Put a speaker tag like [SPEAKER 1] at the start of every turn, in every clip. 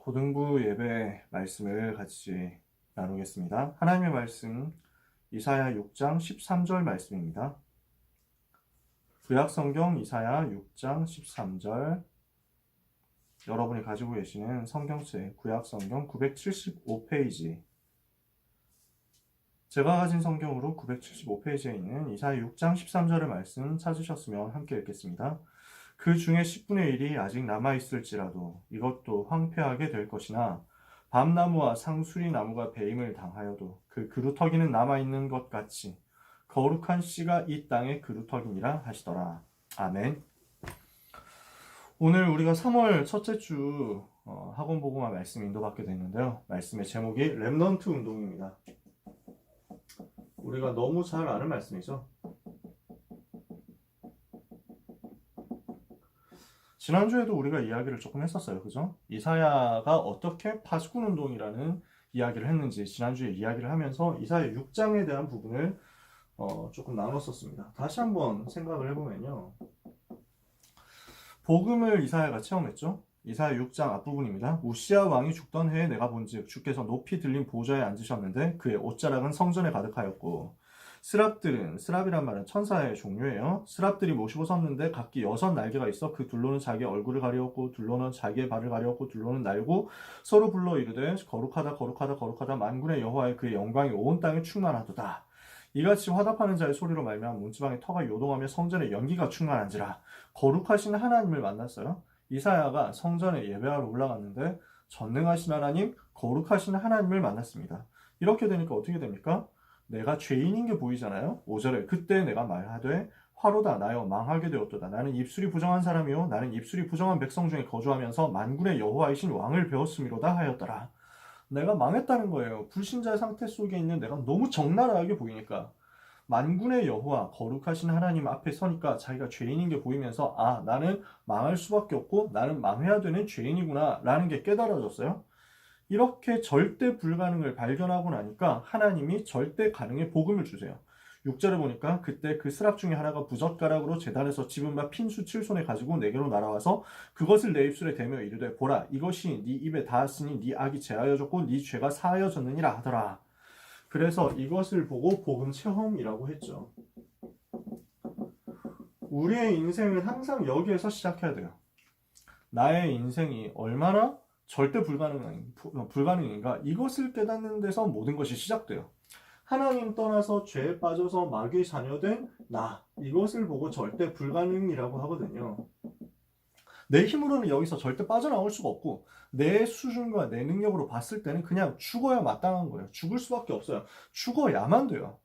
[SPEAKER 1] 고등부 예배 말씀을 같이 나누겠습니다. 하나님의 말씀 이사야 6장 13절 말씀입니다. 구약성경 이사야 6장 13절, 여러분이 가지고 계시는 성경책 구약성경 975페이지, 제가 가진 성경으로 975페이지에 있는 이사야 6장 13절의 말씀 찾으셨으면 함께 읽겠습니다. 그 중에 10분의 1이 아직 남아있을지라도 이것도 황폐하게 될 것이나 밤나무와 상수리나무가 배임을 당하여도 그 그루터기는 남아있는 것 같이 거룩한 씨가 이 땅의 그루터기니라 하시더라. 아멘. 오늘 우리가 3월 첫째 주 학원복음화 말씀 인도받게 됐는데요. 말씀의 제목이 렘넌트 운동입니다. 우리가 너무 잘 아는 말씀이죠. 지난주에도 우리가 이야기를 조금 했었어요. 그죠? 이사야가 어떻게 파수꾼 운동이라는 이야기를 했는지 지난주에 이야기를 하면서 이사야 6장에 대한 부분을 조금 나눴었습니다. 다시 한번 생각을 해보면요. 복음을 이사야가 체험했죠. 이사야 6장 앞부분입니다. 우시야 왕이 죽던 해에 내가 본즉 주께서 높이 들린 보좌에 앉으셨는데 그의 옷자락은 성전에 가득하였고, 스랍이란 말은 천사의 종류예요. 스랍들이 모시고 섰는데 각기 6날개가 있어 그 둘로는 자기의 얼굴을 가리었고 둘로는 자기의 발을 가리었고 둘로는 날고 서로 불러 이르되 거룩하다 거룩하다 거룩하다 만군의 여호와의 그의 영광이 온 땅에 충만하도다. 이같이 화답하는 자의 소리로 말미암아 문지방의 터가 요동하며 성전에 연기가 충만한지라. 거룩하신 하나님을 만났어요. 이사야가 성전에 예배하러 올라갔는데 전능하신 하나님, 거룩하신 하나님을 만났습니다. 이렇게 되니까 어떻게 됩니까? 내가 죄인인 게 보이잖아요. 5절에 그때 내가 말하되 화로다 나여 망하게 되었도다. 나는 입술이 부정한 사람이요 나는 입술이 부정한 백성 중에 거주하면서 만군의 여호와이신 왕을 배웠음이로다 하였더라. 내가 망했다는 거예요. 불신자의 상태 속에 있는 내가 너무 적나라하게 보이니까. 만군의 여호와 거룩하신 하나님 앞에 서니까 자기가 죄인인 게 보이면서 나는 망할 수밖에 없고 나는 망해야 되는 죄인이구나 라는 게 깨달아졌어요. 이렇게 절대 불가능을 발견하고 나니까 하나님이 절대 가능의 복음을 주세요. 6절에 보니까 그때 그 스랍 중에 하나가 부젓가락으로 제단에서 집은 바 핀수 7손에 가지고 내게로 날아와서 그것을 내 입술에 대며 이르되 보라 이것이 네 입에 닿았으니 네 악이 제하여졌고 네 죄가 사하여졌느니라 하더라. 그래서 이것을 보고 복음 체험이라고 했죠. 우리의 인생은 항상 여기에서 시작해야 돼요. 나의 인생이 얼마나 절대 불가능인가, 이것을 깨닫는 데서 모든 것이 시작돼요. 하나님 떠나서 죄에 빠져서 마귀의 자녀된 나, 이것을 보고 절대 불가능이라고 하거든요. 내 힘으로는 여기서 절대 빠져나올 수가 없고 내 수준과 내 능력으로 봤을 때는 그냥 죽어야 마땅한 거예요. 죽을 수밖에 없어요. 죽어야만 돼요.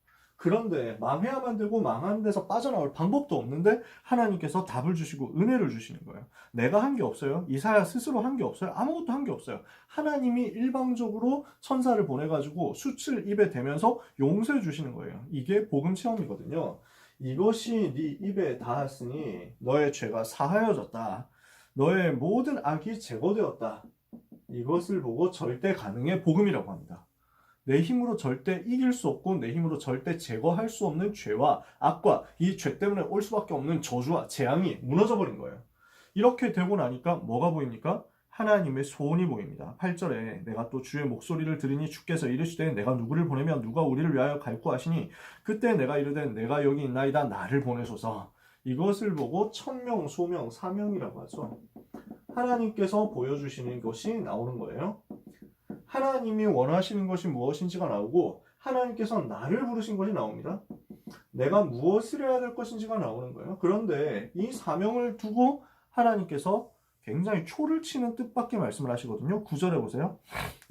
[SPEAKER 1] 그런데 망해야만 되고 망한 데서 빠져나올 방법도 없는데 하나님께서 답을 주시고 은혜를 주시는 거예요. 내가 한 게 없어요. 이사야 스스로 한 게 없어요. 아무것도 한 게 없어요. 하나님이 일방적으로 천사를 보내가지고 숯을 입에 대면서 용서해 주시는 거예요. 이게 복음 체험이거든요. 이것이 네 입에 닿았으니 너의 죄가 사하여졌다. 너의 모든 악이 제거되었다. 이것을 보고 절대 가능의 복음이라고 합니다. 내 힘으로 절대 이길 수 없고 내 힘으로 절대 제거할 수 없는 죄와 악과 이 죄 때문에 올 수밖에 없는 저주와 재앙이 무너져버린 거예요. 이렇게 되고 나니까 뭐가 보입니까? 하나님의 소원이 보입니다. 8절에 내가 또 주의 목소리를 들으니 주께서 이르시되 내가 누구를 보내면 누가 우리를 위하여 갈구 하시니 그때 내가 이르되 내가 여기 있나이다 나를 보내소서. 이것을 보고 천명, 소명, 사명이라고 하죠. 하나님께서 보여주시는 것이 나오는 거예요. 하나님이 원하시는 것이 무엇인지가 나오고 하나님께서 나를 부르신 것이 나옵니다. 내가 무엇을 해야 될 것인지가 나오는 거예요. 그런데 이 사명을 두고 하나님께서 굉장히 초를 치는 뜻밖의 말씀을 하시거든요. 9절에 보세요.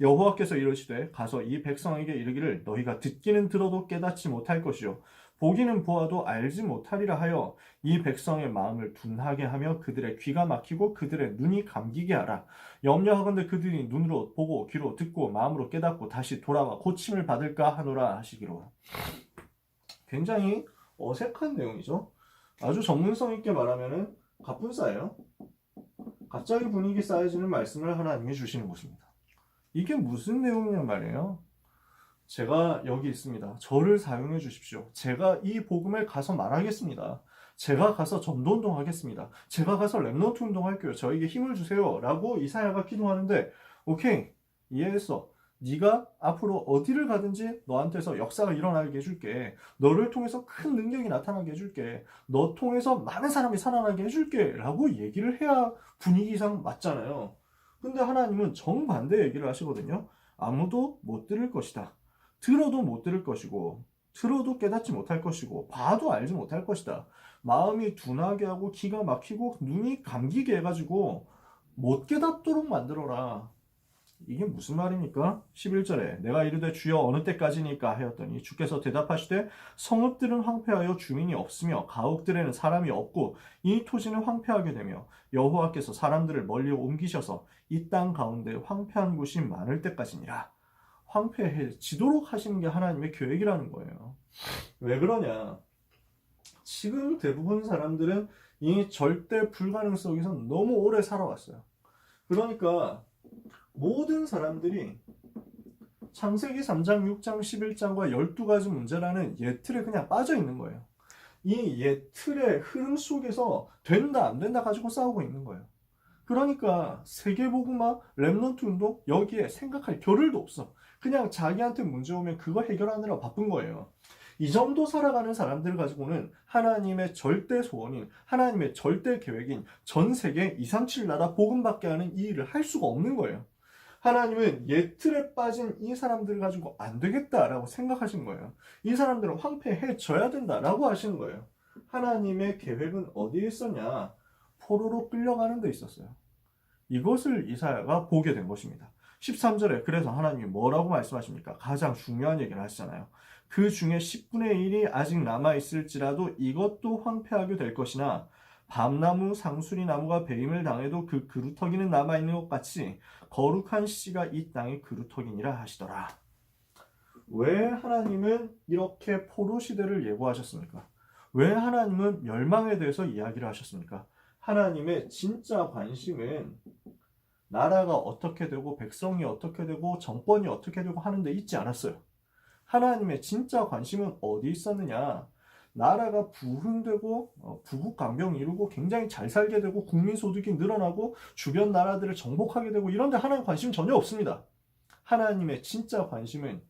[SPEAKER 1] 여호와께서 이르시되 가서 이 백성에게 이르기를 너희가 듣기는 들어도 깨닫지 못할 것이요 보기는 보아도 알지 못하리라 하여 이 백성의 마음을 둔하게 하며 그들의 귀가 막히고 그들의 눈이 감기게 하라. 염려하건대 그들이 눈으로 보고 귀로 듣고 마음으로 깨닫고 다시 돌아와 고침을 받을까 하노라 하시기로. 굉장히 어색한 내용이죠. 아주 전문성 있게 말하면은 갑분싸예요. 갑자기 분위기 쌓여지는 말씀을 하나님이 주시는 것입니다. 이게 무슨 내용이냐 말이에요. 제가 여기 있습니다. 저를 사용해 주십시오. 제가 이 복음을 가서 말하겠습니다. 제가 가서 전도운동 하겠습니다. 제가 가서 렘넌트 운동할게요. 저에게 힘을 주세요. 라고 이사야가 기도하는데 오케이, 이해했어. 네가 앞으로 어디를 가든지 너한테서 역사가 일어나게 해줄게. 너를 통해서 큰 능력이 나타나게 해줄게. 너 통해서 많은 사람이 살아나게 해줄게. 라고 얘기를 해야 분위기상 맞잖아요. 근데 하나님은 정반대 얘기를 하시거든요. 아무도 못 들을 것이다. 들어도 못 들을 것이고, 들어도 깨닫지 못할 것이고, 봐도 알지 못할 것이다. 마음이 둔하게 하고 기가 막히고 눈이 감기게 해가지고 못 깨닫도록 만들어라. 이게 무슨 말입니까? 11절에 내가 이르되 주여 어느 때까지니까 하였더니 주께서 대답하시되 성읍들은 황폐하여 주민이 없으며 가옥들에는 사람이 없고 이 토지는 황폐하게 되며 여호와께서 사람들을 멀리 옮기셔서 이 땅 가운데 황폐한 곳이 많을 때까지니라. 황폐해지도록 하시는 게 하나님의 계획이라는 거예요. 왜 그러냐? 지금 대부분 사람들은 이 절대 불가능 속에서 너무 오래 살아왔어요. 그러니까 모든 사람들이 창세기 3장, 6장, 11장과 12가지 문제라는 예틀에 그냥 빠져 있는 거예요. 이 예틀의 흐름 속에서 된다, 안 된다 가지고 싸우고 있는 거예요. 그러니까 세계복음화, 렘넌트 운동 여기에 생각할 겨를도 없어. 그냥 자기한테 문제 오면 그거 해결하느라 바쁜 거예요. 이 정도 살아가는 사람들 가지고는 하나님의 절대 소원인, 하나님의 절대 계획인 전 세계 237 나라 복음받게 하는 이 일을 할 수가 없는 거예요. 하나님은 예틀에 빠진 이 사람들 가지고 안 되겠다라고 생각하신 거예요. 이 사람들은 황폐해져야 된다라고 하시는 거예요. 하나님의 계획은 어디에 있었냐? 포로로 끌려가는 데 있었어요. 이것을 이사야가 보게 된 것입니다. 13절에 그래서 하나님이 뭐라고 말씀하십니까? 가장 중요한 얘기를 하시잖아요. 그 중에 10분의 1이 아직 남아있을지라도 이것도 황폐하게 될 것이나 밤나무, 상수리 나무가 배임을 당해도 그 그루터기는 남아있는 것 같이 거룩한 씨가 이 땅의 그루터기니라 하시더라. 왜 하나님은 이렇게 포로 시대를 예고하셨습니까? 왜 하나님은 멸망에 대해서 이야기를 하셨습니까? 하나님의 진짜 관심은 나라가 어떻게 되고 백성이 어떻게 되고 정권이 어떻게 되고 하는 데 있지 않았어요. 하나님의 진짜 관심은 어디 있었느냐? 나라가 부흥되고 부국강병 이루고 굉장히 잘 살게 되고 국민 소득이 늘어나고 주변 나라들을 정복하게 되고 이런 데 하나님 관심 전혀 없습니다. 하나님의 진짜 관심은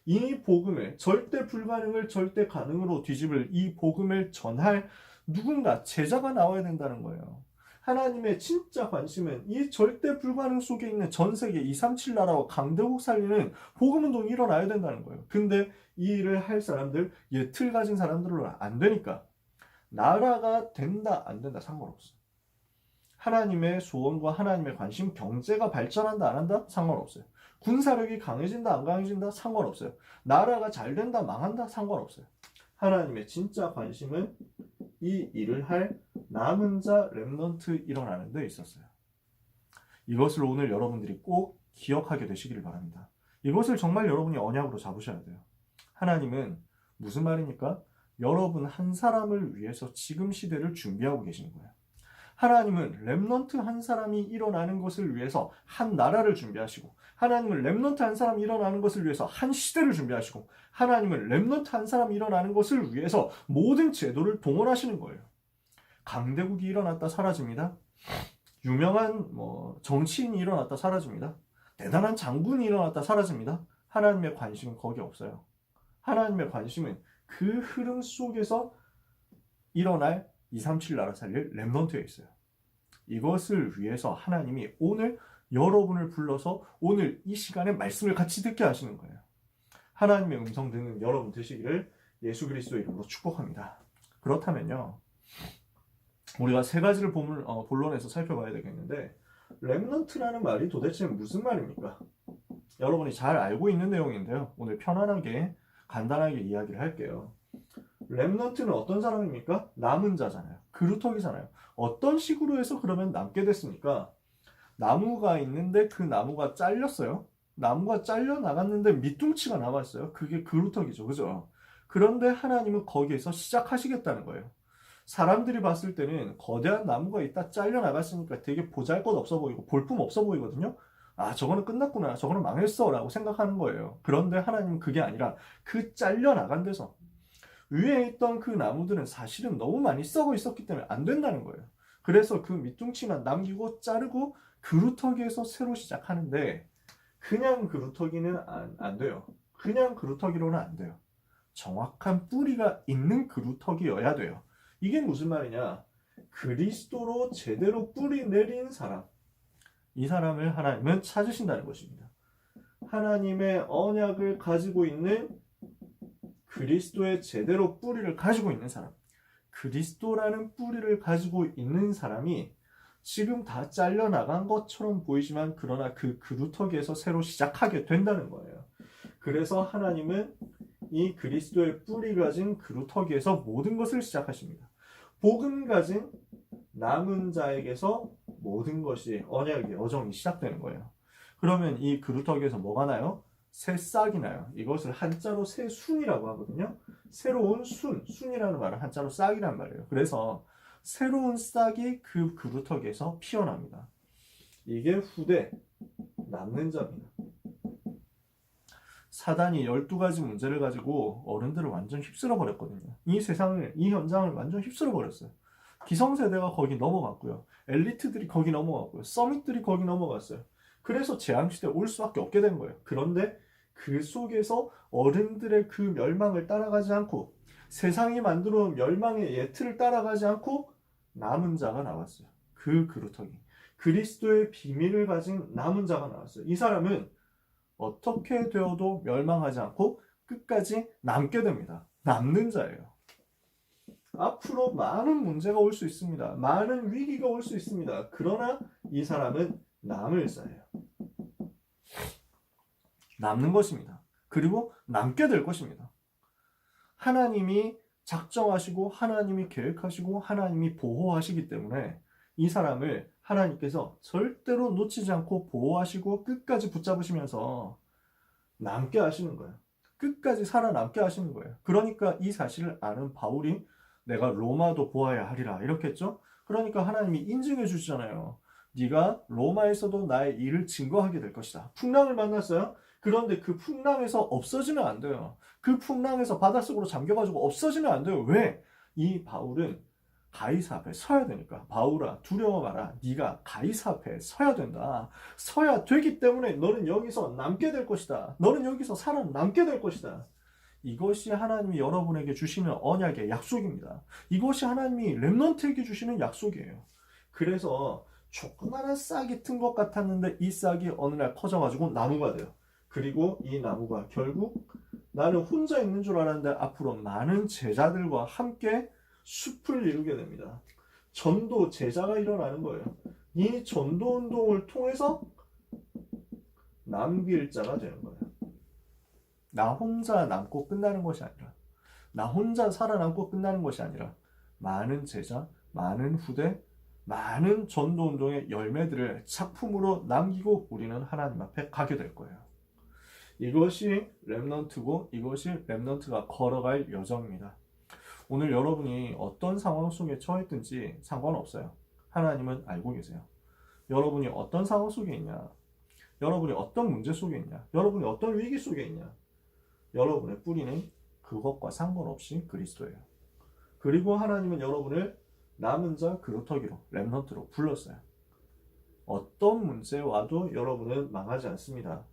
[SPEAKER 1] 이 복음을 절대 불가능을 절대 가능으로 뒤집을 이 복음을 전할 누군가 제자가 나와야 된다는 거예요. 하나님의 진짜 관심은 이 절대 불가능 속에 있는 전 세계 237 나라와 강대국 살리는 복음 운동이 일어나야 된다는 거예요. 근데 이 일을 할 사람들, 예틀 가진 사람들로 안 되니까 나라가 된다 안 된다 상관없어. 하나님의 소원과 하나님의 관심, 경제가 발전한다 안 한다 상관없어요. 군사력이 강해진다 안 강해진다 상관없어요. 나라가 잘 된다 망한다 상관없어요. 하나님의 진짜 관심은 이 일을 할 남은 자 렘넌트 일어나는 데 있었어요. 이것을 오늘 여러분들이 꼭 기억하게 되시기를 바랍니다. 이것을 정말 여러분이 언약으로 잡으셔야 돼요. 하나님은 무슨 말입니까? 여러분 한 사람을 위해서 지금 시대를 준비하고 계시는 거예요. 하나님은 렘넌트 한 사람이 일어나는 것을 위해서 한 나라를 준비하시고, 하나님은 렘넌트 한 사람이 일어나는 것을 위해서 한 시대를 준비하시고, 하나님은 렘넌트 한 사람이 일어나는 것을 위해서 모든 제도를 동원하시는 거예요. 강대국이 일어났다 사라집니다. 유명한 정치인이 일어났다 사라집니다. 대단한 장군이 일어났다 사라집니다. 하나님의 관심은 거기 없어요. 하나님의 관심은 그 흐름 속에서 일어날 237 나라 살릴 렘넌트에 있어요. 이것을 위해서 하나님이 오늘 여러분을 불러서 오늘 이 시간에 말씀을 같이 듣게 하시는 거예요. 하나님의 음성 듣는 여러분 되시기를 예수 그리스도 이름으로 축복합니다. 그렇다면요, 우리가 세 가지를 본론에서 살펴봐야 되겠는데, 렘넌트라는 말이 도대체 무슨 말입니까? 여러분이 잘 알고 있는 내용인데요, 오늘 편안하게 간단하게 이야기를 할게요. 렘넌트는 어떤 사람입니까? 남은 자잖아요. 그루터기잖아요. 어떤 식으로 해서 그러면 남게 됐습니까? 나무가 있는데 그 나무가 잘렸어요. 나무가 잘려 나갔는데 밑둥치가 남았어요. 그게 그루터기죠. 그죠? 그런데 하나님은 거기에서 시작하시겠다는 거예요. 사람들이 봤을 때는 거대한 나무가 있다 잘려 나갔으니까 되게 보잘것없어 보이고 볼품 없어 보이거든요. 아, 저거는 끝났구나. 저거는 망했어. 라고 생각하는 거예요. 그런데 하나님은 그게 아니라 그 잘려 나간 데서 위에 있던 그 나무들은 사실은 너무 많이 썩어 있었기 때문에 안 된다는 거예요. 그래서 그 밑둥치만 남기고 자르고 그루터기에서 새로 시작하는데, 그냥 그루터기는 안 돼요. 그냥 그루터기로는 안 돼요. 정확한 뿌리가 있는 그루터기여야 돼요. 이게 무슨 말이냐? 그리스도로 제대로 뿌리 내린 사람, 이 사람을 하나님은 찾으신다는 것입니다. 하나님의 언약을 가지고 있는 그리스도의 제대로 뿌리를 가지고 있는 사람, 그리스도라는 뿌리를 가지고 있는 사람이 지금 다 잘려나간 것처럼 보이지만 그러나 그 그루터기에서 새로 시작하게 된다는 거예요. 그래서 하나님은 이 그리스도의 뿌리 가진 그루터기에서 모든 것을 시작하십니다. 복음 가진 남은 자에게서 모든 것이 언약의 여정이 시작되는 거예요. 그러면 이 그루터기에서 뭐가 나요? 새 싹이 나요. 이것을 한자로 새 순이라고 하거든요. 새로운 순이라는 말은 한자로 싹이란 말이에요. 그래서 새로운 싹이 그 그루터기에서 피어납니다. 이게 후대 남는 자입니다. 사단이 12가지 문제를 가지고 어른들을 완전 휩쓸어 버렸거든요. 이 세상을, 이 현장을 완전 휩쓸어 버렸어요. 기성세대가 거기 넘어갔고요. 엘리트들이 거기 넘어갔고요. 서밋들이 거기 넘어갔어요. 그래서 재앙시대에 올 수밖에 없게 된 거예요. 그런데 그 속에서 어른들의 그 멸망을 따라가지 않고 세상이 만들어 놓은 멸망의 예틀을 따라가지 않고 남은 자가 나왔어요. 그 그루터기. 그리스도의 비밀을 가진 남은 자가 나왔어요. 이 사람은 어떻게 되어도 멸망하지 않고 끝까지 남게 됩니다. 남는 자예요. 앞으로 많은 문제가 올 수 있습니다. 많은 위기가 올 수 있습니다. 그러나 이 사람은 남을 자예요. 남는 것입니다. 그리고 남게 될 것입니다. 하나님이 작정하시고 하나님이 계획하시고 하나님이 보호하시기 때문에 이 사람을 하나님께서 절대로 놓치지 않고 보호하시고 끝까지 붙잡으시면서 남게 하시는 거예요. 끝까지 살아남게 하시는 거예요. 그러니까 이 사실을 아는 바울이 내가 로마도 보아야 하리라 이렇게 했죠. 그러니까 하나님이 인증해 주시잖아요. 네가 로마에서도 나의 일을 증거하게 될 것이다. 풍랑을 만났어요. 그런데 그 풍랑에서 없어지면 안 돼요. 그 풍랑에서 바닷속으로 잠겨가지고 없어지면 안 돼요. 왜? 이 바울은 가이사 앞에 서야 되니까. 바울아, 두려워 마라. 네가 가이사 앞에 서야 된다. 서야 되기 때문에 너는 여기서 남게 될 것이다. 너는 여기서 살아남게 될 것이다. 이것이 하나님이 여러분에게 주시는 언약의 약속입니다. 이것이 하나님이 렘넌트에게 주시는 약속이에요. 그래서 조그마한 싹이 튼 것 같았는데 이 싹이 어느 날 커져가지고 나무가 돼요. 그리고 이 나무가 결국 나는 혼자 있는 줄 알았는데 앞으로 많은 제자들과 함께 숲을 이루게 됩니다. 전도 제자가 일어나는 거예요. 이 전도 운동을 통해서 남길 자가 되는 거예요. 나 혼자 남고 끝나는 것이 아니라, 나 혼자 살아남고 끝나는 것이 아니라 많은 제자, 많은 후대, 많은 전도 운동의 열매들을 작품으로 남기고 우리는 하나님 앞에 가게 될 거예요. 이것이 렘넌트고 이것이 렘넌트가 걸어갈 여정입니다. 오늘 여러분이 어떤 상황 속에 처했든지 상관없어요. 하나님은 알고 계세요. 여러분이 어떤 상황 속에 있냐? 여러분이 어떤 문제 속에 있냐? 여러분이 어떤 위기 속에 있냐? 여러분의 뿌리는 그것과 상관없이 그리스도예요. 그리고 하나님은 여러분을 남은 자 그루터기로, 렘넌트로 불렀어요. 어떤 문제 와도 여러분은 망하지 않습니다.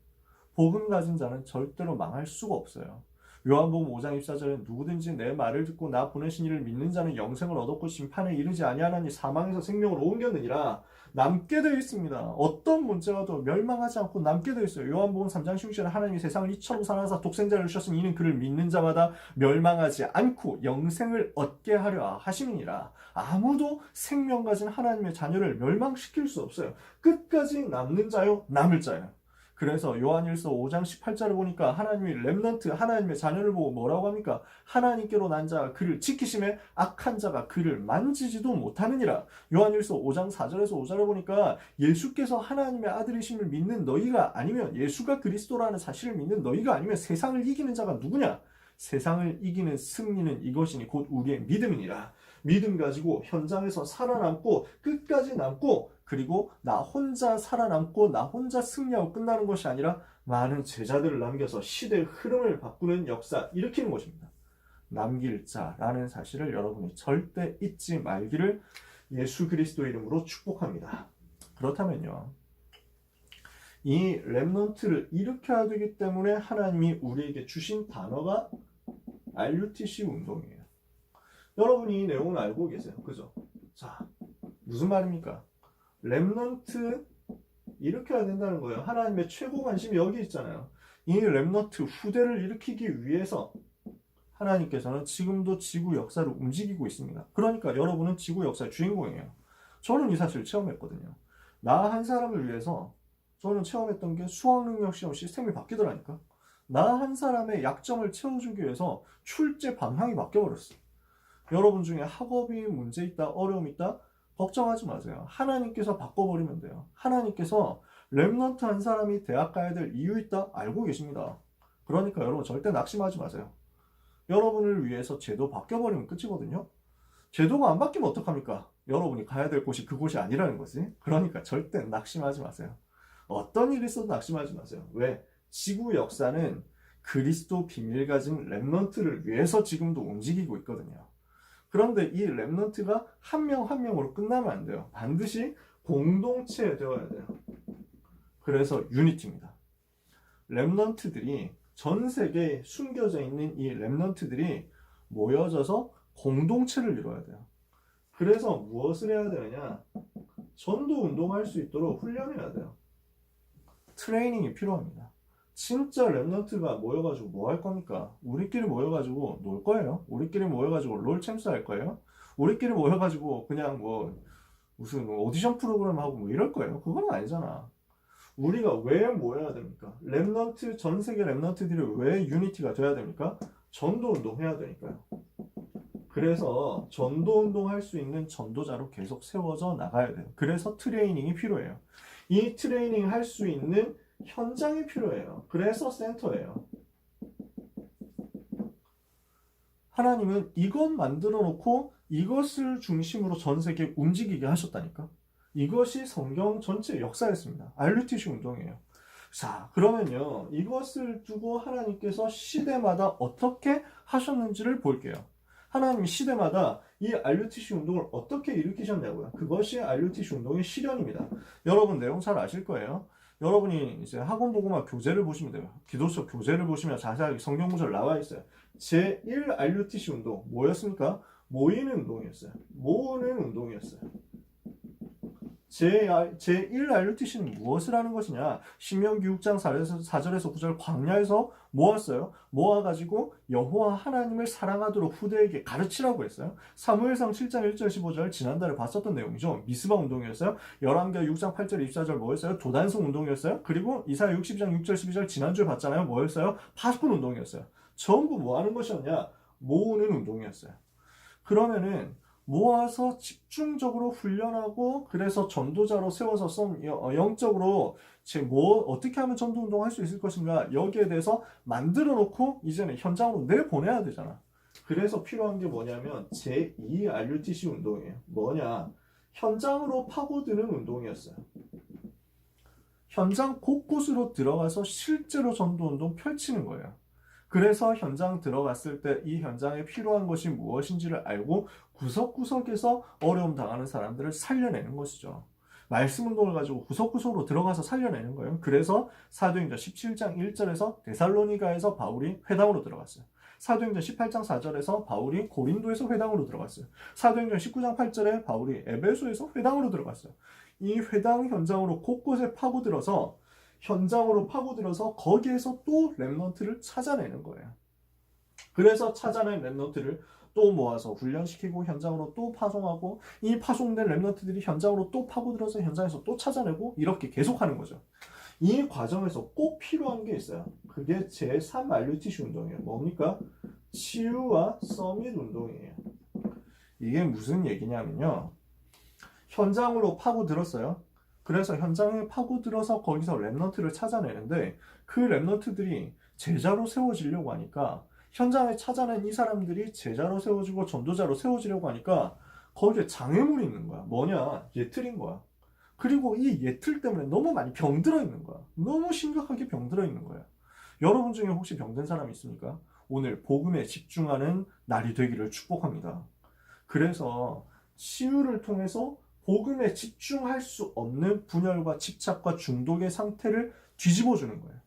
[SPEAKER 1] 복음 가진 자는 절대로 망할 수가 없어요. 요한복음 5장 24절에 누구든지 내 말을 듣고 나 보내신 이를 믿는 자는 영생을 얻었고 심판에 이르지 아니하나니 사망에서 생명으로 옮겼느니라. 남게 되어 있습니다. 어떤 문제와도 멸망하지 않고 남게 되어 있어요. 요한복음 3장 16절에 하나님이 세상을 이처럼 사랑하사 독생자를 주셨으니 이는 그를 믿는 자마다 멸망하지 않고 영생을 얻게 하려 하심이니라. 아무도 생명 가진 하나님의 자녀를 멸망시킬 수 없어요. 끝까지 남는 자요, 남을 자요. 그래서 요한일서 5장 18절을 보니까 하나님이 렘넌트, 하나님의 자녀를 보고 뭐라고 합니까? 하나님께로 난 자가 그를 지키심에 악한 자가 그를 만지지도 못하느니라. 요한일서 5장 4절에서 5절을 보니까 예수께서 하나님의 아들이심을 믿는 너희가 아니면, 예수가 그리스도라는 사실을 믿는 너희가 아니면 세상을 이기는 자가 누구냐? 세상을 이기는 승리는 이것이니 곧 우리의 믿음이니라. 믿음 가지고 현장에서 살아남고 끝까지 남고, 그리고 나 혼자 살아남고 나 혼자 승리하고 끝나는 것이 아니라 많은 제자들을 남겨서 시대의 흐름을 바꾸는 역사 일으키는 것입니다. 남길 자라는 사실을 여러분이 절대 잊지 말기를 예수 그리스도 이름으로 축복합니다. 그렇다면요, 이 렘넌트를 일으켜야 되기 때문에 하나님이 우리에게 주신 단어가 RUTC 운동이에요. 여러분이 이 내용을 알고 계세요. 그죠? 자, 무슨 말입니까? 렘넌트 일으켜야 된다는 거예요. 하나님의 최고 관심이 여기 있잖아요. 이 렘넌트 후대를 일으키기 위해서 하나님께서는 지금도 지구 역사를 움직이고 있습니다. 그러니까 여러분은 지구 역사의 주인공이에요. 저는 이 사실을 체험했거든요. 나 한 사람을 위해서 저는 체험했던 게 수학능력 시험 시스템이 바뀌더라니까. 나 한 사람의 약점을 채워주기 위해서 출제 방향이 바뀌어버렸어. 여러분 중에 학업이 문제 있다, 어려움 있다? 걱정하지 마세요. 하나님께서 바꿔버리면 돼요. 하나님께서 렘넌트 한 사람이 대학 가야 될 이유 있다? 알고 계십니다. 그러니까 여러분 절대 낙심하지 마세요. 여러분을 위해서 제도 바뀌어버리면 끝이거든요. 제도가 안 바뀌면 어떡합니까? 여러분이 가야 될 곳이 그곳이 아니라는 거지. 그러니까 절대 낙심하지 마세요. 어떤 일이 있어도 낙심하지 마세요. 왜? 지구 역사는 그리스도 비밀 가진 렘넌트를 위해서 지금도 움직이고 있거든요. 그런데 이 렘넌트가 한 명 한 명으로 끝나면 안 돼요. 반드시 공동체 되어야 돼요. 그래서 유니티입니다. 렘넌트들이 전 세계에 숨겨져 있는 이 렘넌트들이 모여져서 공동체를 이루어야 돼요. 그래서 무엇을 해야 되느냐? 전도 운동할 수 있도록 훈련해야 돼요. 트레이닝이 필요합니다. 진짜 렘넌트가 모여가지고 뭐 할 겁니까? 우리끼리 모여가지고 놀 거예요? 우리끼리 모여가지고 롤 챔스 할 거예요? 우리끼리 모여가지고 그냥 뭐 무슨 오디션 프로그램 하고 뭐 이럴 거예요? 그건 아니잖아. 우리가 왜 모여야 됩니까? 렘넌트, 전 세계 렘넌트들이 왜 유니티가 돼야 됩니까? 전도 운동 해야 되니까요. 그래서 전도 운동 할 수 있는 전도자로 계속 세워져 나가야 돼요. 그래서 트레이닝이 필요해요. 이 트레이닝 할 수 있는 현장이 필요해요. 그래서 센터예요. 하나님은 이것 만들어 놓고 이것을 중심으로 전 세계 움직이게 하셨다니까. 이것이 성경 전체 역사였습니다. RUTC 운동이에요. 자, 그러면요. 이것을 두고 하나님께서 시대마다 어떻게 하셨는지를 볼게요. 하나님이 시대마다 이 RUTC 운동을 어떻게 일으키셨냐고요. 그것이 RUTC 운동의 실현입니다. 여러분 내용 잘 아실 거예요. 여러분이 이제 학원복음화 교재를 보시면 돼요. 기도서 교재를 보시면 자세하게 성경 구절 나와 있어요. 제1 RUTC 운동 뭐였습니까? 모이는 운동이었어요. 모으는 운동이었어요. 제1 RUTC는 무엇을 하는 것이냐? 신명기 6장 4절에서 9절 광야에서 모았어요. 모아가지고 여호와 하나님을 사랑하도록 후대에게 가르치라고 했어요. 사무엘상 7장 1절 15절 지난달에 봤었던 내용이죠. 미스바 운동이었어요. 열왕기하 6장 8절 24절 뭐였어요? 도단성 운동이었어요. 그리고 이사야 60장 6절 12절 지난주에 봤잖아요. 뭐였어요? 파수꾼 운동이었어요. 전부 뭐 하는 것이었냐? 모으는 운동이었어요. 그러면은 모아서 집중적으로 훈련하고 그래서 전도자로 세워서 영적으로 어떻게 하면 전도 운동을 할 수 있을 것인가 여기에 대해서 만들어 놓고 이제는 현장으로 내보내야 되잖아. 그래서 필요한 게 뭐냐면 제2 RUTC 운동이에요. 뭐냐? 현장으로 파고드는 운동이었어요. 현장 곳곳으로 들어가서 실제로 전도 운동 펼치는 거예요. 그래서 현장 들어갔을 때 이 현장에 필요한 것이 무엇인지를 알고 구석구석에서 어려움 당하는 사람들을 살려내는 것이죠. 말씀 운동을 가지고 구석구석으로 들어가서 살려내는 거예요. 그래서 사도행전 17장 1절에서 데살로니가에서 바울이 회당으로 들어갔어요. 사도행전 18장 4절에서 바울이 고린도에서 회당으로 들어갔어요. 사도행전 19장 8절에 바울이 에베소에서 회당으로 들어갔어요. 이 회당 현장으로 곳곳에 파고들어서 거기에서 또 렘넌트를 찾아내는 거예요. 그래서 찾아낸 렘넌트를 또 모아서 훈련시키고 현장으로 또 파송하고 이 파송된 렘넌트들이 현장으로 또 파고들어서 현장에서 또 찾아내고 이렇게 계속하는 거죠. 이 과정에서 꼭 필요한 게 있어요. 그게 제3 RUTC 운동이에요. 뭡니까? 치유와 서밋 운동이에요. 이게 무슨 얘기냐면요. 현장으로 파고들었어요. 그래서 현장에 파고들어서 거기서 렘넌트를 찾아내는데 그 렘넌트들이 제자로 세워지려고 하니까 현장에 찾아낸 이 사람들이 제자로 세워지고 전도자로 세워지려고 하니까 거기에 장애물이 있는 거야. 뭐냐? 예틀인 거야. 그리고 이 예틀 때문에 너무 많이 병들어 있는 거야. 너무 심각하게 병들어 있는 거야. 여러분 중에 혹시 병든 사람 있습니까? 오늘 복음에 집중하는 날이 되기를 축복합니다. 그래서 치유를 통해서 복음에 집중할 수 없는 분열과 집착과 중독의 상태를 뒤집어 주는 거예요.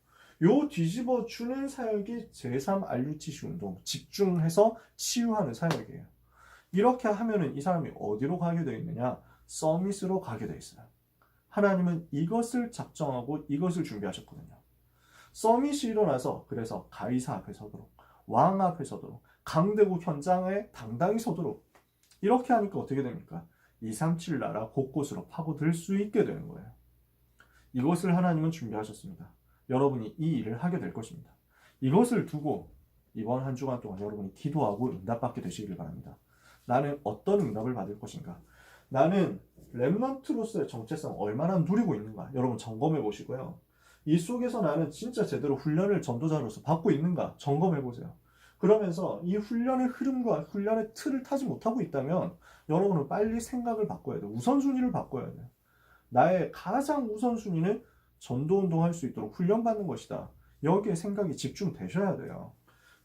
[SPEAKER 1] 요 뒤집어 주는 사역이 제3 RUTC 운동, 집중해서 치유하는 사역이에요. 이렇게 하면은 이 사람이 어디로 가게 되어 있느냐? 서밋으로 가게 되어 있어요. 하나님은 이것을 작정하고 이것을 준비하셨거든요. 서밋이 일어나서 그래서 가이사 앞에 서도록, 왕 앞에 서도록, 강대국 현장에 당당히 서도록, 이렇게 하니까 어떻게 됩니까? 237 나라 곳곳으로 파고들 수 있게 되는 거예요. 이것을 하나님은 준비하셨습니다. 여러분이 이 일을 하게 될 것입니다. 이것을 두고 이번 한 주간 동안 여러분이 기도하고 응답받게 되시길 바랍니다. 나는 어떤 응답을 받을 것인가? 나는 렘넌트로서의 정체성 얼마나 누리고 있는가? 여러분 점검해 보시고요. 이 속에서 나는 진짜 제대로 훈련을 전도자로서 받고 있는가? 점검해 보세요. 그러면서 이 훈련의 흐름과 훈련의 틀을 타지 못하고 있다면 여러분은 빨리 생각을 바꿔야 돼요. 우선순위를 바꿔야 돼요. 나의 가장 우선순위는 전도운동 할 수 있도록 훈련받는 것이다. 여기에 생각이 집중되셔야 돼요.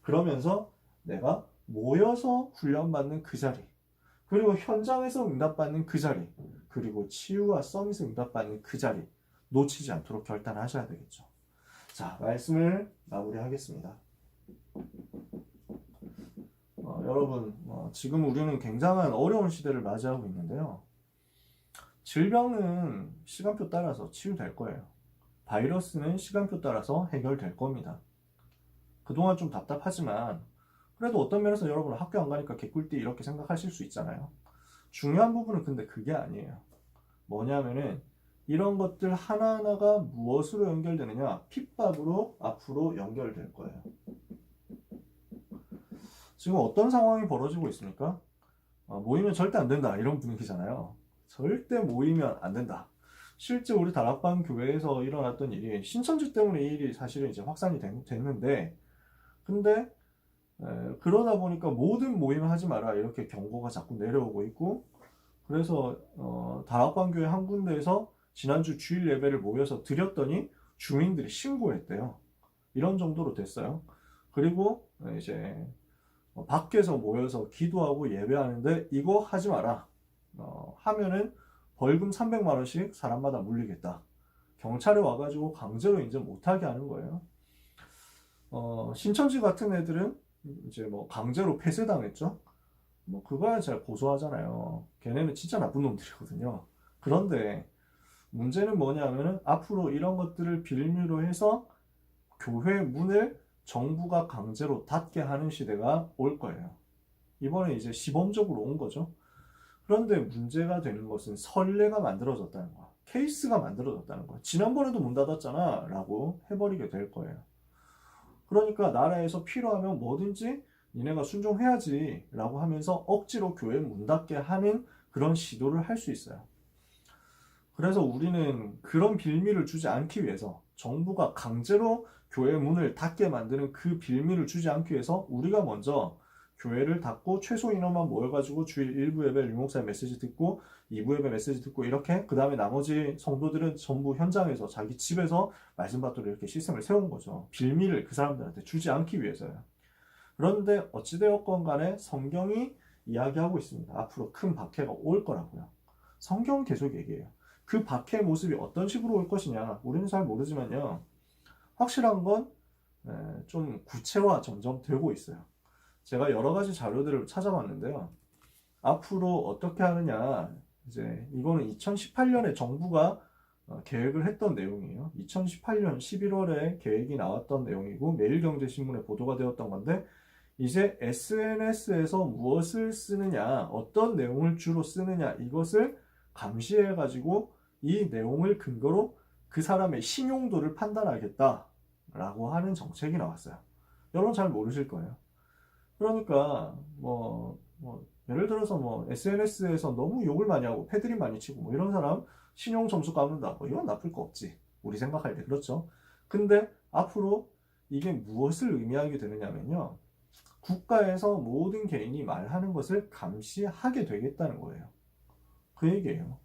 [SPEAKER 1] 그러면서 내가 모여서 훈련받는 그 자리, 그리고 현장에서 응답받는 그 자리, 그리고 치유와 서밋에 응답받는 그 자리 놓치지 않도록 결단하셔야 되겠죠. 자, 말씀을 마무리하겠습니다. 여러분, 지금 우리는 굉장한 어려운 시대를 맞이하고 있는데요. 질병은 시간표 따라서 치유될 거예요. 바이러스는 시간표 따라서 해결될 겁니다. 그동안 좀 답답하지만 그래도 어떤 면에서 여러분은 학교 안 가니까 개꿀띠 이렇게 생각하실 수 있잖아요. 중요한 부분은 근데 그게 아니에요. 뭐냐면은 이런 것들 하나하나가 무엇으로 연결되느냐? 핍박으로 앞으로 연결될 거예요. 지금 어떤 상황이 벌어지고 있습니까? 모이면 절대 안 된다 이런 분위기잖아요. 절대 모이면 안 된다. 실제 우리 다락방 교회에서 일어났던 일이 신천지 때문에 이 일이 사실은 이제 확산이 됐는데, 근데 그러다 보니까 모든 모임을 하지 마라 이렇게 경고가 자꾸 내려오고 있고, 그래서 다락방 교회 한 군데에서 지난주 주일 예배를 모여서 드렸더니 주민들이 신고했대요. 이런 정도로 됐어요. 그리고 이제 밖에서 모여서 기도하고 예배하는데 이거 하지 마라. 하면은 벌금 300만 원씩 사람마다 물리겠다. 경찰이 와가지고 강제로 이제 못하게 하는 거예요. 신천지 같은 애들은 이제 뭐 강제로 폐쇄당했죠. 뭐 그거야 잘 고소하잖아요. 걔네는 진짜 나쁜 놈들이거든요. 그런데 문제는 뭐냐면은 앞으로 이런 것들을 빌미로 해서 교회 문을 정부가 강제로 닫게 하는 시대가 올 거예요. 이번에 이제 시범적으로 온 거죠. 그런데 문제가 되는 것은 선례가 만들어졌다는 거야. 케이스가 만들어졌다는 거야. 지난번에도 문 닫았잖아 라고 해버리게 될 거예요. 그러니까 나라에서 필요하면 뭐든지 니네가 순종해야지 라고 하면서 억지로 교회 문 닫게 하는 그런 시도를 할 수 있어요. 그래서 우리는 그런 빌미를 주지 않기 위해서, 정부가 강제로 교회 문을 닫게 만드는 그 빌미를 주지 않기 위해서 우리가 먼저 교회를 닫고 최소 인원만 모여가지고 주일 1부 예배 유목사의 메시지 듣고 2부 예배 메시지 듣고 이렇게, 그 다음에 나머지 성도들은 전부 현장에서 자기 집에서 말씀 받도록 이렇게 시스템을 세운 거죠. 빌미를 그 사람들한테 주지 않기 위해서요. 그런데 어찌되었건 간에 성경이 이야기하고 있습니다. 앞으로 큰 박해가 올 거라고요. 성경은 계속 얘기해요. 그 박해의 모습이 어떤 식으로 올 것이냐 우리는 잘 모르지만요, 확실한 건 좀 구체화 점점 되고 있어요. 제가 여러 가지 자료들을 찾아봤는데요, 앞으로 어떻게 하느냐, 이제 이거는 2018년에 정부가 계획을 했던 내용이에요. 2018년 11월에 계획이 나왔던 내용이고 매일경제신문에 보도가 되었던 건데, 이제 SNS에서 무엇을 쓰느냐, 어떤 내용을 주로 쓰느냐, 이것을 감시해가지고 이 내용을 근거로 그 사람의 신용도를 판단하겠다라고 하는 정책이 나왔어요. 여러분 잘 모르실 거예요. 그러니까 예를 들어서 SNS에서 너무 욕을 많이 하고 패드립 많이 치고 이런 사람 신용 점수 깎는다, 이건 나쁠 거 없지 우리 생각할 때. 그렇죠? 근데 앞으로 이게 무엇을 의미하게 되느냐면요, 국가에서 모든 개인이 말하는 것을 감시하게 되겠다는 거예요. 그 얘기예요.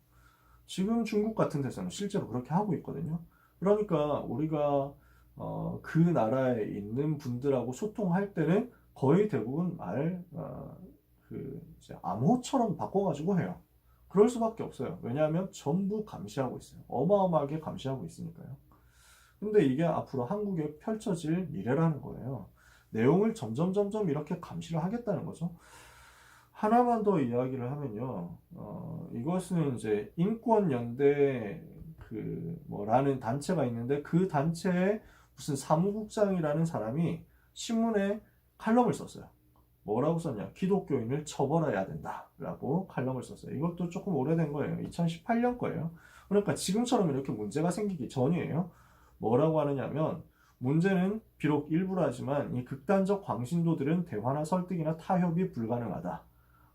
[SPEAKER 1] 지금 중국 같은 데서는 실제로 그렇게 하고 있거든요. 그러니까 우리가 그 나라에 있는 분들하고 소통할 때는 거의 대부분 이제 암호처럼 바꿔가지고 해요. 그럴 수밖에 없어요. 왜냐하면 전부 감시하고 있어요. 어마어마하게 감시하고 있으니까요. 근데 이게 앞으로 한국에 펼쳐질 미래라는 거예요. 내용을 점점 이렇게 감시를 하겠다는 거죠. 하나만 더 이야기를 하면요. 이것은 이제 인권연대 라는 단체가 있는데 그 단체에 무슨 사무국장이라는 사람이 신문에 칼럼을 썼어요. 뭐라고 썼냐? 기독교인을 처벌해야 된다라고 칼럼을 썼어요. 이것도 조금 오래된 거예요. 2018년 거예요. 그러니까 지금처럼 이렇게 문제가 생기기 전이에요. 뭐라고 하느냐면 문제는 비록 일부라지만 이 극단적 광신도들은 대화나 설득이나 타협이 불가능하다.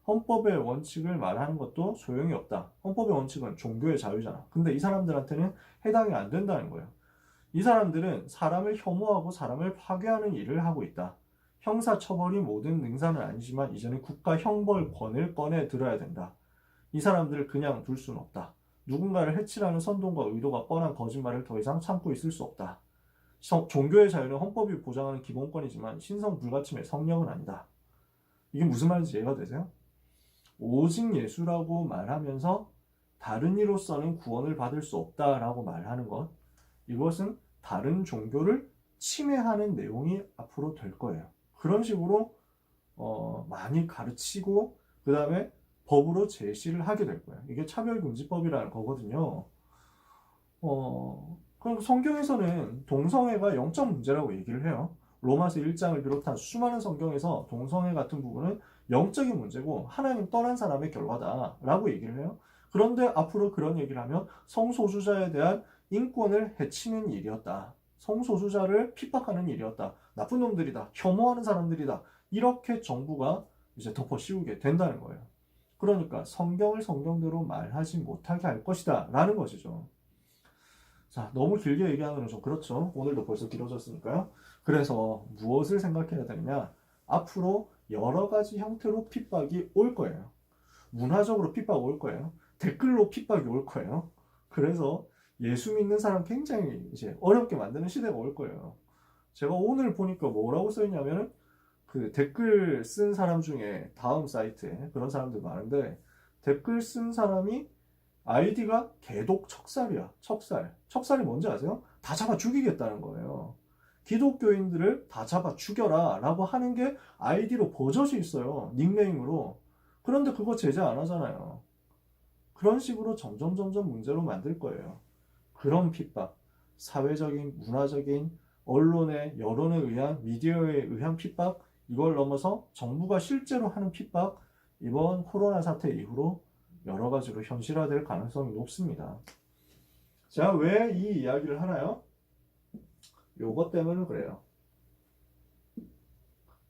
[SPEAKER 1] 헌법의 원칙을 말하는 것도 소용이 없다. 헌법의 원칙은 종교의 자유잖아. 근데 이 사람들한테는 해당이 안 된다는 거예요. 이 사람들은 사람을 혐오하고 사람을 파괴하는 일을 하고 있다. 형사처벌이 모든 능사는 아니지만 이제는 국가 형벌권을 꺼내 들어야 된다. 이 사람들을 그냥 둘 수는 없다. 누군가를 해치라는 선동과 의도가 뻔한 거짓말을 더 이상 참고 있을 수 없다. 종교의 자유는 헌법이 보장하는 기본권이지만 신성 불가침의 성령은 아니다. 이게 무슨 말인지 이해가 되세요? 오직 예수라고 말하면서 다른 이로서는 구원을 받을 수 없다라고 말하는 것, 이것은 다른 종교를 침해하는 내용이 앞으로 될 거예요. 그런 식으로 많이 가르치고 그 다음에 법으로 제시를 하게 될 거예요. 이게 차별금지법이라는 거거든요. 그럼 성경에서는 동성애가 영적 문제라고 얘기를 해요. 로마서 1장을 비롯한 수많은 성경에서 동성애 같은 부분은 영적인 문제고 하나님 떠난 사람의 결과다라고 얘기를 해요. 그런데 앞으로 그런 얘기를 하면 성소수자에 대한 인권을 해치는 일이었다. 성소수자를 핍박하는 일이었다. 나쁜 놈들이다. 혐오하는 사람들이다. 이렇게 정부가 이제 덮어 씌우게 된다는 거예요. 그러니까 성경을 성경대로 말하지 못하게 할 것이다 라는 것이죠. 자, 너무 길게 얘기하면 좀 그렇죠. 오늘도 벌써 길어졌으니까요. 그래서 무엇을 생각해야 되느냐? 앞으로 여러 가지 형태로 핍박이 올 거예요. 문화적으로 핍박이 올 거예요. 댓글로 핍박이 올 거예요. 그래서 예수 믿는 사람 굉장히 이제 어렵게 만드는 시대가 올 거예요. 제가 오늘 보니까 뭐라고 써있냐면은 그 댓글 쓴 사람 중에 다음 사이트에 그런 사람들 많은데 댓글 쓴 사람이 아이디가 개독 척살이야. 척살. 척살이 뭔지 아세요? 다 잡아 죽이겠다는 거예요. 기독교인들을 다 잡아 죽여라 라고 하는 게 아이디로 버젓이 있어요. 닉네임으로. 그런데 그거 제재 안 하잖아요. 그런 식으로 점점 문제로 만들 거예요. 그런 핍박, 사회적인, 문화적인, 언론의, 여론에 의한, 미디어에 의한 핍박, 이걸 넘어서 정부가 실제로 하는 핍박, 이번 코로나 사태 이후로 여러 가지로 현실화될 가능성이 높습니다. 자, 왜 이 이야기를 하나요? 요것 때문에 그래요.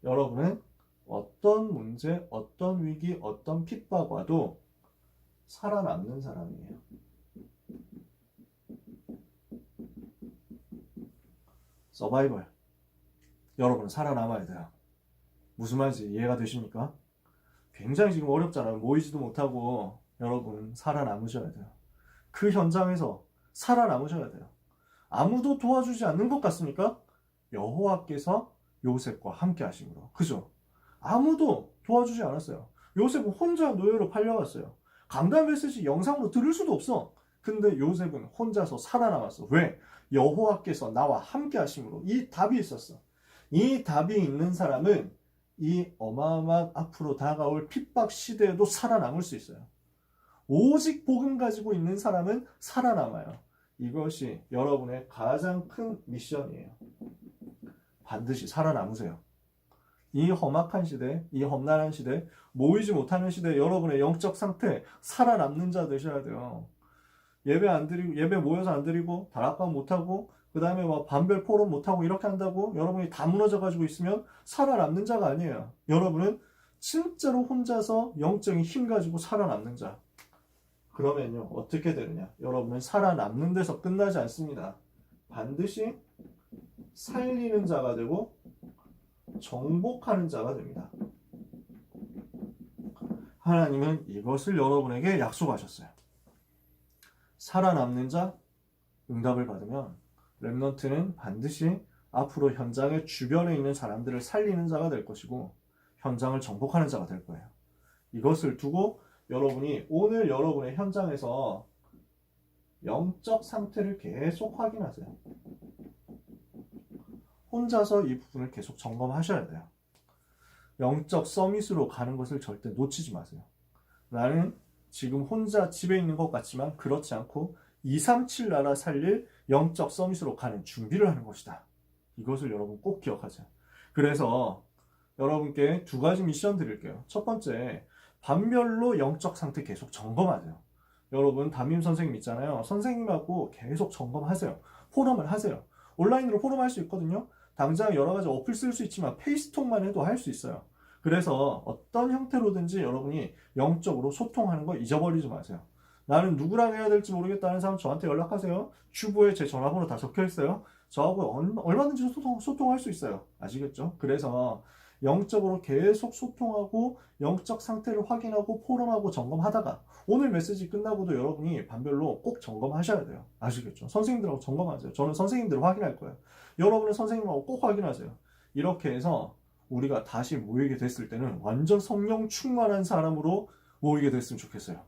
[SPEAKER 1] 여러분은 어떤 문제, 어떤 위기, 어떤 핍박 와도 살아남는 사람이에요. 서바이벌. 여러분은 살아남아야 돼요. 무슨 말인지 이해가 되십니까? 굉장히 지금 어렵잖아요. 모이지도 못하고 여러분 살아남으셔야 돼요. 그 현장에서 살아남으셔야 돼요. 아무도 도와주지 않는 것 같습니까? 여호와께서 요셉과 함께 하심으로. 그죠? 아무도 도와주지 않았어요. 요셉은 혼자 노예로 팔려갔어요. 강단 메시지 영상으로 들을 수도 없어. 근데 요셉은 혼자서 살아남았어. 왜? 여호와께서 나와 함께 하심으로. 이 답이 있었어. 이 답이 있는 사람은 이 어마어마한 앞으로 다가올 핍박 시대에도 살아남을 수 있어요. 오직 복음 가지고 있는 사람은 살아남아요. 이것이 여러분의 가장 큰 미션이에요. 반드시 살아남으세요. 이 험악한 시대, 이 험난한 시대, 모이지 못하는 시대, 여러분의 영적 상태, 살아남는 자 되셔야 돼요. 예배 안 드리고, 예배 모여서 안 드리고, 다락방 못하고, 그 다음에 막 반별 포럼 못하고 이렇게 한다고 여러분이 다 무너져가지고 있으면 살아남는 자가 아니에요. 여러분은 진짜로 혼자서 영적인 힘 가지고 살아남는 자. 그러면요, 어떻게 되느냐? 여러분은 살아남는 데서 끝나지 않습니다. 반드시 살리는 자가 되고 정복하는 자가 됩니다. 하나님은 이것을 여러분에게 약속하셨어요. 살아남는 자, 응답을 받으면 렘넌트는 반드시 앞으로 현장의 주변에 있는 사람들을 살리는 자가 될 것이고 현장을 정복하는 자가 될 거예요. 이것을 두고 여러분이 오늘 여러분의 현장에서 영적 상태를 계속 확인하세요. 혼자서 이 부분을 계속 점검하셔야 돼요. 영적 서밋으로 가는 것을 절대 놓치지 마세요. 나는 지금 혼자 집에 있는 것 같지만 그렇지 않고 237 나라 살릴 영적 서밋으로 가는 준비를 하는 것이다. 이것을 여러분 꼭 기억하세요. 그래서 여러분께 두 가지 미션 드릴게요. 첫 번째, 반별로 영적 상태 계속 점검하세요. 여러분 담임 선생님 있잖아요. 선생님하고 계속 점검하세요. 포럼을 하세요. 온라인으로 포럼 할 수 있거든요. 당장 여러 가지 어플 쓸 수 있지만 페이스톡만 해도 할 수 있어요. 그래서 어떤 형태로든지 여러분이 영적으로 소통하는 거 잊어버리지 마세요. 나는 누구랑 해야 될지 모르겠다는 사람 저한테 연락하세요. 주부에 제 전화번호 다 적혀 있어요. 저하고 얼마든지 소통할 수 있어요. 아시겠죠? 그래서 영적으로 계속 소통하고 영적 상태를 확인하고 포럼하고 점검하다가 오늘 메시지 끝나고도 여러분이 반별로 꼭 점검하셔야 돼요. 아시겠죠? 선생님들하고 점검하세요. 저는 선생님들을 확인할 거예요. 여러분은 선생님하고 꼭 확인하세요. 이렇게 해서 우리가 다시 모이게 됐을 때는 완전 성령 충만한 사람으로 모이게 됐으면 좋겠어요.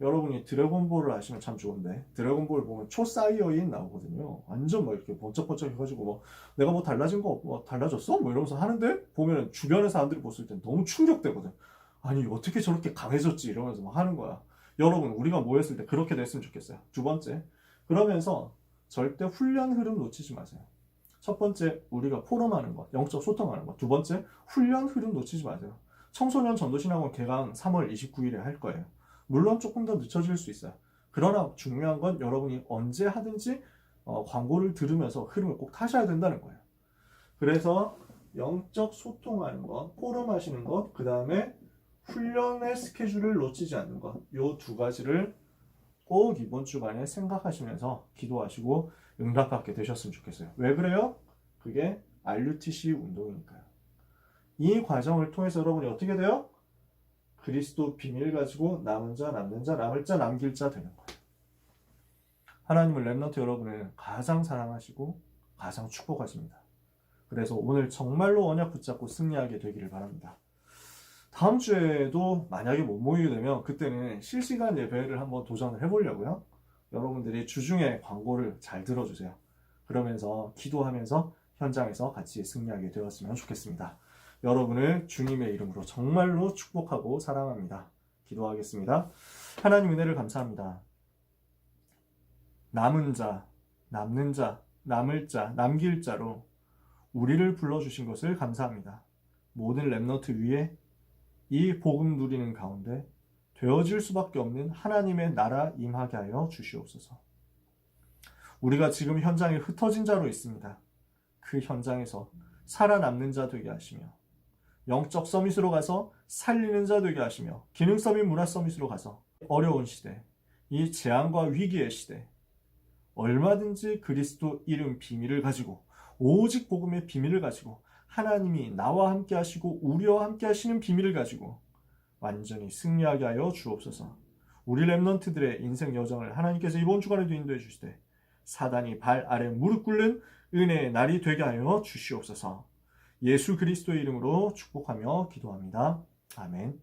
[SPEAKER 1] 여러분이 드래곤볼을 아시면 참 좋은데 드래곤볼 보면 초사이어인 나오거든요. 완전 막 이렇게 번쩍번쩍 해가지고 뭐 내가 뭐 달라진 거 뭐 달라졌어? 뭐 이러면서 하는데 보면 주변의 사람들이 봤을 땐 너무 충격되거든. 아니 어떻게 저렇게 강해졌지 이러면서 막 하는 거야. 여러분 우리가 모였을 때 그렇게 됐으면 좋겠어요. 두 번째, 그러면서 절대 훈련 흐름 놓치지 마세요. 첫 번째, 우리가 포럼하는 것, 영적 소통하는 것. 두 번째, 훈련 흐름 놓치지 마세요. 청소년 전도신학원 개강 3월 29일에 할 거예요. 물론 조금 더 늦춰질 수 있어요. 그러나 중요한 건 여러분이 언제 하든지 광고를 들으면서 흐름을 꼭 타셔야 된다는 거예요. 그래서 영적 소통하는 것, 포럼 하시는 것, 그 다음에 훈련의 스케줄을 놓치지 않는 것, 이 두 가지를 꼭 이번 주간에 생각하시면서 기도하시고 응답받게 되셨으면 좋겠어요. 왜 그래요? 그게 RUTC 운동이니까요. 이 과정을 통해서 여러분이 어떻게 돼요? 그리스도 비밀 가지고 남은 자, 남는 자, 남을 자, 남길 자 되는 거예요. 하나님은 렘넌트 여러분을 가장 사랑하시고 가장 축복하십니다. 그래서 오늘 정말로 언약 붙잡고 승리하게 되기를 바랍니다. 다음 주에도 만약에 못 모이게 되면 그때는 실시간 예배를 한번 도전을 해보려고요. 여러분들이 주중에 광고를 잘 들어주세요. 그러면서 기도하면서 현장에서 같이 승리하게 되었으면 좋겠습니다. 여러분을 주님의 이름으로 정말로 축복하고 사랑합니다. 기도하겠습니다. 하나님 은혜를 감사합니다. 남은 자, 남는 자, 남을 자, 남길 자로 우리를 불러주신 것을 감사합니다. 모든 렘넌트 위에 이 복음 누리는 가운데 되어질 수밖에 없는 하나님의 나라 임하게 하여 주시옵소서. 우리가 지금 현장에 흩어진 자로 있습니다. 그 현장에서 살아남는 자 되게 하시며 영적 서밋으로 가서 살리는 자 되게 하시며 기능 서밋, 문화 서밋으로 가서 어려운 시대, 이 재앙과 위기의 시대 얼마든지 그리스도 이름 비밀을 가지고 오직 복음의 비밀을 가지고 하나님이 나와 함께 하시고 우리와 함께 하시는 비밀을 가지고 완전히 승리하게 하여 주옵소서. 우리 렘넌트들의 인생 여정을 하나님께서 이번 주간에도 인도해 주시되 사단이 발 아래 무릎 꿇는 은혜의 날이 되게 하여 주시옵소서. 예수 그리스도의 이름으로 축복하며 기도합니다. 아멘.